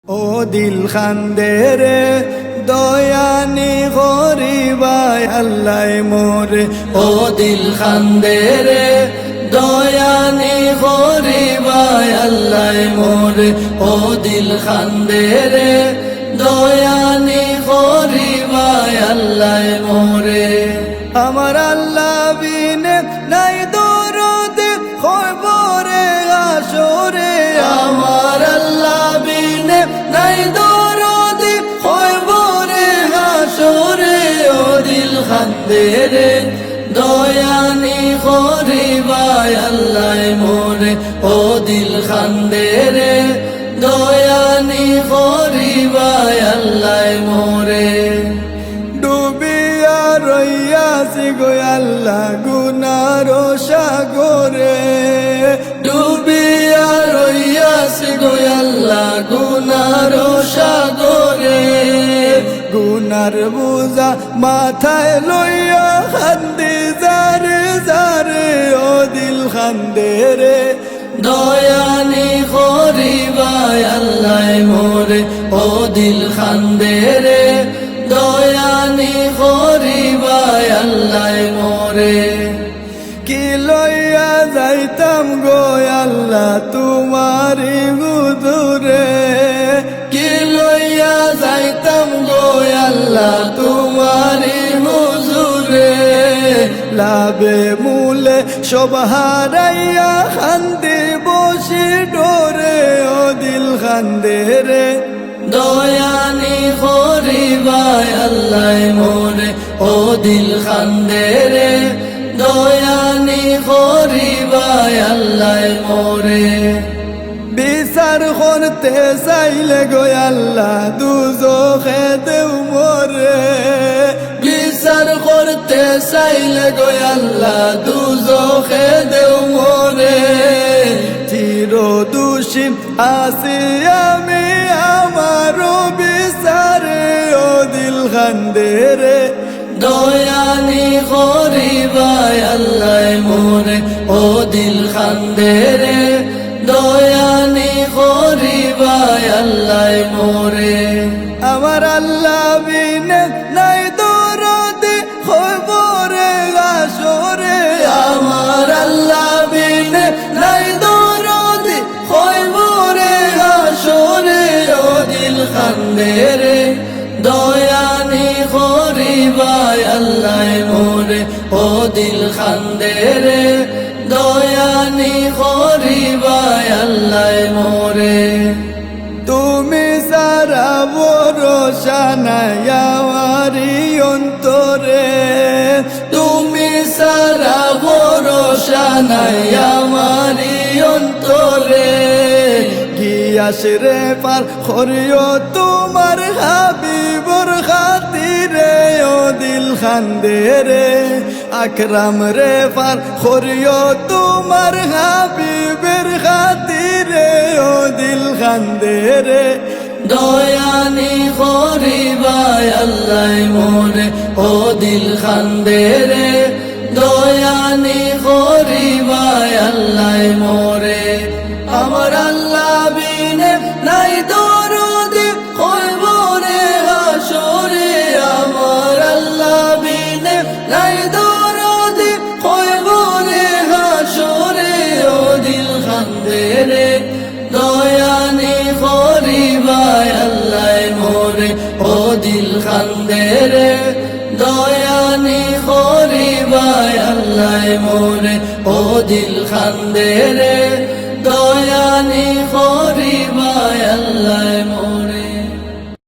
ও দিল খান্দে রে দয়ানি গরিবাই আল্লাহ মোরে। ও দিল খান্দে রে দয়ানি গরিবাই আল্লাহ মোরে। ও দিল খান্দে রে দয়ানি গরিবাই আল্লাহ মোরে। আমার আল্লাহ বিনে নাই দরদ খবরে আসরে। আমার আল্লাহ বিনে নাই দরদ খবরে আসরে। ও দিল খান্দে রে দয়ানি গরিবাই আল্লাহ মোরে। ও দিল খান্দে রে দয়ানি গরিবাই আল্লাহ মোরে। ডুবিয়া রইয়াছি গো আল্লাহ গুনার সাগরে। ডুবিয়া রইয়াছি গো আল্লাহ গুনার সাগরে। গুনার বোঝা মাথায় লইয়া খান্দি যারে যারে। ও দিল খান্দে রে দয়ানি গরিবাই আল্লাহ মোরে। ও দিল খান্দে রে দয়ানি গরিবাই আল্লাহ মোরে। কি লইয়া যাইতাম গো আল্লাহ তোমারি হুজুরে। কি লইয়া যাইতাম গো আল্লাহ তোমারি হুজুরে। লাভে মূলে সব হারাইয়া খান্দি বসি ডোরে। ও দিল খান্দে রে দয়ানি গরিবাই আল্লাহ মোরে। ও দিল খান্দে রে দয়ানি গরিবাই আল্লাহ মোরে। বিচার করতে চাইলে গো আল্লাহ দুজখে দেও মোরে। বিচার করতে চাইলে গো আল্লাহ দুজখে দেও মোরে। চির দোষী আছি আমি আমারও বিচারে। ও দিল খান্দে রে দয়ানি গরিবাই আল্লাহ মোরে। ও দিল খান্দে রে দয়ানি গরিবাই আল্লাহ মোরে। আমার আল্লাহ বিনে নাই দরদ খবরে আসরে। আমার আল্লাহ বিনে নাই দরদ খবরে আসরে। ও দিল খান্দে রে দয়ানি গরিবাই আল্লাহ মোরে। ও দিল খান্দে রে দয়ানি গরিবাই আল্লাহ মোরে। তুমি সারা ভরসা নাই আমারি অন্তরে। তুমি সারা ভরসা নাই আমারি অন্তরে। গিয়াস রে পার করিও তোমার হাবিবর খাতিরে। ও দিল খান্দে রে আকরাম রে পার করিও তোমার হাবিবের খাতিরে। ও দিল খান্দে রে দয়ানি গরিবাই আল্লাহ মোরে। ও দিল খান্দে রে দয়ানি গরিবাই আল্লাহ মোরে। আমার আল্লাহ বিনে নাই দরদ খবরে আসরে। আমার আল্লাহ বিনে নাই দরদ খবরে আসরে। ও দিল খান্দে রে দয়ানি গরিবাই আল্লাহ মোরে। ও দিল খান্দে রে দয়ানি গরিবাই আল্লাহ মোরে। ও দিল খান্দে রে দয়ানি গরিবাই আল্লাহ